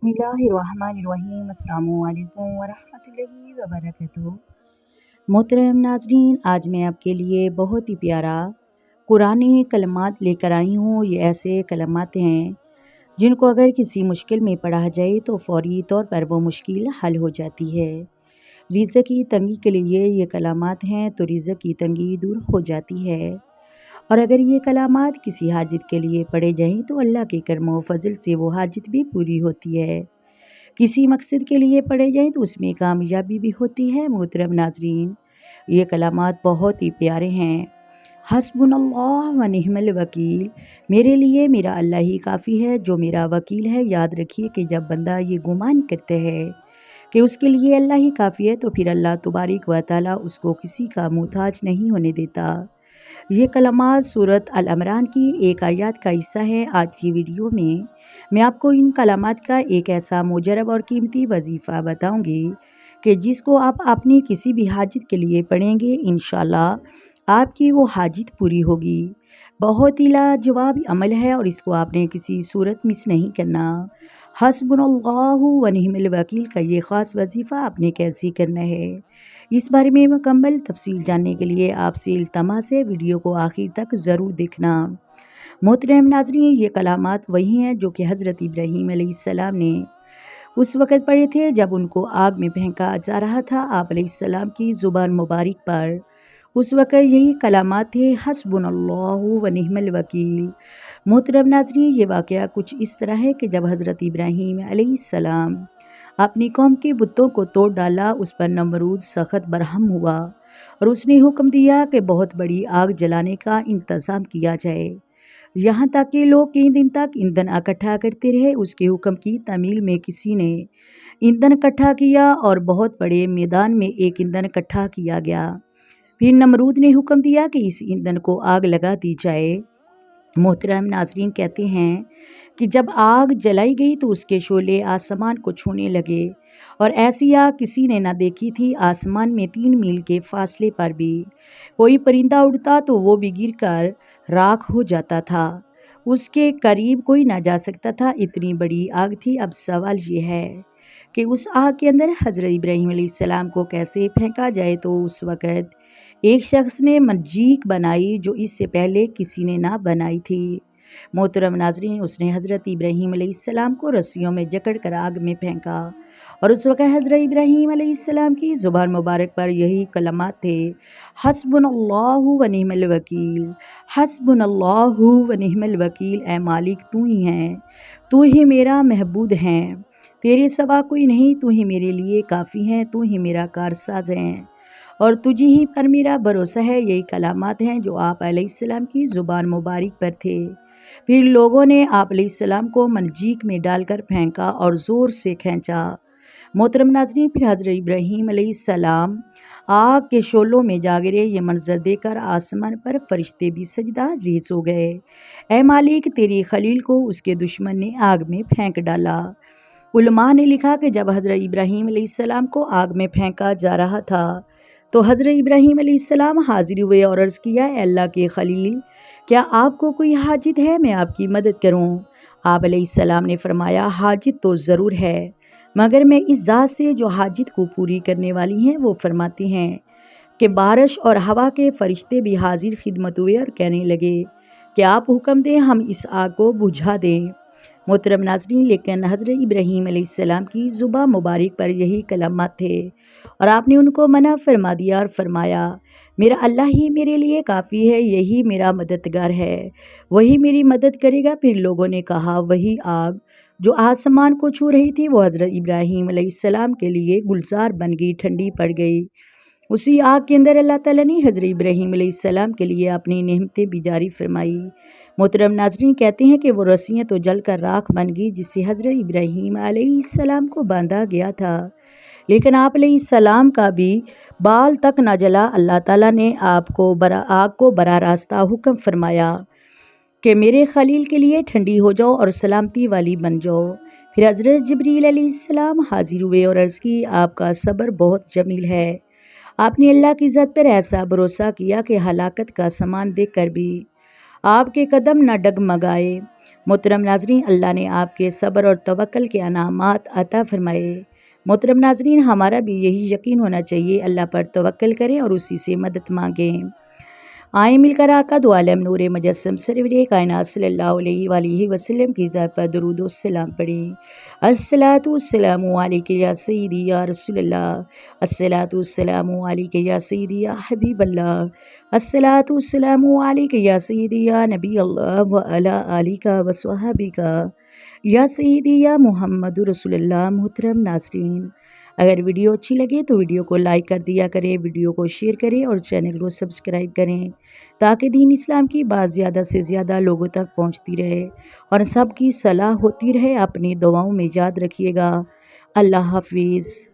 بسم اللہ الرحمن الرحیم۔ السلام علیکم ورحمۃ اللہ وبرکاتہ۔ محترم ناظرین، آج میں آپ کے لیے بہت ہی پیارا قرآنی کلمات لے کر آئی ہوں۔ یہ ایسے کلمات ہیں جن کو اگر کسی مشکل میں پڑھا جائے تو فوری طور پر وہ مشکل حل ہو جاتی ہے۔ رزق کی تنگی کے لیے یہ کلمات ہیں تو رزق کی تنگی دور ہو جاتی ہے، اور اگر یہ کلمات کسی حاجت کے لیے پڑھے جائیں تو اللہ کے کرم و فضل سے وہ حاجت بھی پوری ہوتی ہے۔ کسی مقصد کے لیے پڑھے جائیں تو اس میں کامیابی بھی ہوتی ہے۔ محترم ناظرین، یہ کلمات بہت ہی پیارے ہیں۔ حسبنا اللہ و نعم الوکیل، میرے لیے میرا اللہ ہی کافی ہے جو میرا وکیل ہے۔ یاد رکھیے کہ جب بندہ یہ گمان کرتے ہے کہ اس کے لیے اللہ ہی کافی ہے تو پھر اللہ تبارک و تعالیٰ اس کو کسی کا محتاج نہیں ہونے دیتا۔ یہ کلمات سورۃ ال-عمران کی ایک آیات کا حصہ ہے۔ آج کی ویڈیو میں آپ کو ان کلمات کا ایک ایسا مجرب اور قیمتی وظیفہ بتاؤں گی کہ جس کو آپ اپنی کسی بھی حاجت کے لیے پڑھیں گے، انشاءاللہ آپ کی وہ حاجت پوری ہوگی۔ بہت ہی لاجواب عمل ہے اور اس کو آپ نے کسی صورت مس نہیں کرنا۔ حسبنا اللہ و نعم الوکیل کا یہ خاص وظیفہ آپ نے کیسے کرنا ہے، اس بارے میں مکمل تفصیل جاننے کے لیے آپ سے التماس ہے ویڈیو کو آخر تک ضرور دیکھنا۔ محترم ناظرین، یہ کلمات وہی ہیں جو کہ حضرت ابراہیم علیہ السلام نے اس وقت پڑھے تھے جب ان کو آگ میں پھینکا جا رہا تھا۔ آپ علیہ السلام کی زبان مبارک پر اس وقت یہی کلمات تھے، حسبنا اللہ و نعم الوکیل۔ محترم ناظرین، یہ واقعہ کچھ اس طرح ہے کہ جب حضرت ابراہیم علیہ السلام اپنی قوم کے بتوں کو توڑ ڈالا، اس پر نمرود سخت برہم ہوا اور اس نے حکم دیا کہ بہت بڑی آگ جلانے کا انتظام کیا جائے، یہاں تک کہ لوگ کئی دن تک ایندھن اکٹھا کرتے رہے۔ اس کے حکم کی تعمیل میں کسی نے ایندھن اکٹھا کیا اور بہت بڑے میدان میں ایک ایندھن اکٹھا کیا گیا۔ پھر نمرود نے حکم دیا کہ اس ایندھن کو آگ لگا دی جائے۔ محترم ناظرین کہتے ہیں کہ جب آگ جلائی گئی تو اس کے شعلے آسمان کو چھونے لگے، اور ایسی آگ کسی نے نہ دیکھی تھی۔ آسمان میں 3 میل کے فاصلے پر بھی کوئی پرندہ اڑتا تو وہ بھی گر کر راکھ ہو جاتا تھا، اس کے قریب کوئی نہ جا سکتا تھا، اتنی بڑی آگ تھی۔ اب سوال یہ ہے کہ اس آگ کے اندر حضرت ابراہیم علیہ السلام کو کیسے پھینکا جائے؟ تو اس وقت ایک شخص نے منجیک بنائی جو اس سے پہلے کسی نے نہ بنائی تھی۔ محترم ناظرین، اس نے حضرت ابراہیم علیہ السلام کو رسیوں میں جکڑ کر آگ میں پھینکا، اور اس وقت حضرت ابراہیم علیہ السلام کی زبان مبارک پر یہی کلمات تھے، حسبنا اللہ و نعم الوکیل، حسبنا اللہ و نعم الوکیل۔ اے مالک، تو ہی ہے، تو ہی میرا معبود ہے، تیرے سوا کوئی نہیں، تو ہی میرے لیے کافی ہے، تو ہی میرا کارساز ہے، اور تجھ ہی پر میرا بھروسہ ہے۔ یہی کلمات ہیں جو آپ علیہ السلام کی زبان مبارک پر تھے۔ پھر لوگوں نے آپ علیہ السلام کو منجیک میں ڈال کر پھینکا اور زور سے کھینچا۔ محترم ناظرین، پھر حضرت ابراہیم علیہ السلام آگ کے شعلوں میں جا گرے۔ یہ منظر دیکھ کر آسمان پر فرشتے بھی سجدہ ریز ہو گئے۔ اے مالک، تیری خلیل کو اس کے دشمن نے آگ میں پھینک ڈالا۔ علماء نے لکھا کہ جب حضرت ابراہیم علیہ السلام کو آگ میں پھینکا جا رہا تھا تو حضرت ابراہیم علیہ السلام حاضر ہوئے اور عرض کیا، اے اللہ کے خلیل، کیا آپ کو کوئی حاجت ہے؟ میں آپ کی مدد کروں؟ آپ علیہ السلام نے فرمایا، حاجت تو ضرور ہے، مگر میں اس ذات سے جو حاجت کو پوری کرنے والی ہیں۔ وہ فرماتے ہیں کہ بارش اور ہوا کے فرشتے بھی حاضر خدمت ہوئے اور کہنے لگے کہ آپ حکم دیں، ہم اس آگ کو بجھا دیں۔ محترم ناظرین، لیکن حضرت ابراہیم علیہ السلام کی زبان مبارک پر یہی کلمات تھے اور آپ نے ان کو منع فرما دیا اور فرمایا، میرا اللہ ہی میرے لیے کافی ہے، یہی میرا مددگار ہے، وہی میری مدد کرے گا۔ پھر لوگوں نے کہا، وہی آگ جو آسمان کو چھو رہی تھی وہ حضرت ابراہیم علیہ السلام کے لیے گلزار بن گئی، ٹھنڈی پڑ گئی۔ اسی آگ کے اندر اللہ تعالیٰ نے حضرت ابراہیم علیہ السلام کے لیے اپنی نعمتیں بھی جاری فرمائی۔ محترم ناظرین کہتے ہیں کہ وہ رسیاں تو جل کر راکھ بن گئی جس سے حضرت ابراہیم علیہ السلام کو باندھا گیا تھا، لیکن آپ علیہ السلام کا بھی بال تک نہ جلا۔ اللہ تعالیٰ نے آگ کو براہ راستہ حکم فرمایا کہ میرے خلیل کے لیے ٹھنڈی ہو جاؤ اور سلامتی والی بن جاؤ۔ پھر حضرت جبریل علیہ السلام حاضر ہوئے اور عرض کی، آپ کا صبر بہت جمیل ہے، آپ نے اللہ کی ذات پر ایسا بھروسہ کیا کہ ہلاکت کا سامان دیکھ کر بھی آپ کے قدم نہ ڈگمگائے۔ محترم ناظرین، اللہ نے آپ کے صبر اور توکل کے انعامات عطا فرمائے۔ محترم ناظرین، ہمارا بھی یہی یقین ہونا چاہیے، اللہ پر توکل کریں اور اسی سے مدد مانگیں۔ آئیں مل کر آقا دو عالم نور مجسم سرور کائنات صلی اللہ علیہ وآلہ وسلم کی ذات پر درود و سلام پڑھیں۔ الصلاۃ والسلام علیک یا سیدی یا رسول اللہ، الصلاۃ والسلام علیک یا سیدی یا حبیب اللہ، الصلاۃ والسلام علیک یا سیدی یا نبی اللہ وعلی آلک وصحبک یا سیدی یا محمد رسول اللہ۔ محترم ناظرین، اگر ویڈیو اچھی لگے تو ویڈیو کو لائک کر دیا کریں، ویڈیو کو شیئر کریں اور چینل کو سبسکرائب کریں تاکہ دین اسلام کی بات زیادہ سے زیادہ لوگوں تک پہنچتی رہے اور سب کی صلاح ہوتی رہے۔ اپنی دعاؤں میں یاد رکھیے گا۔ اللہ حافظ۔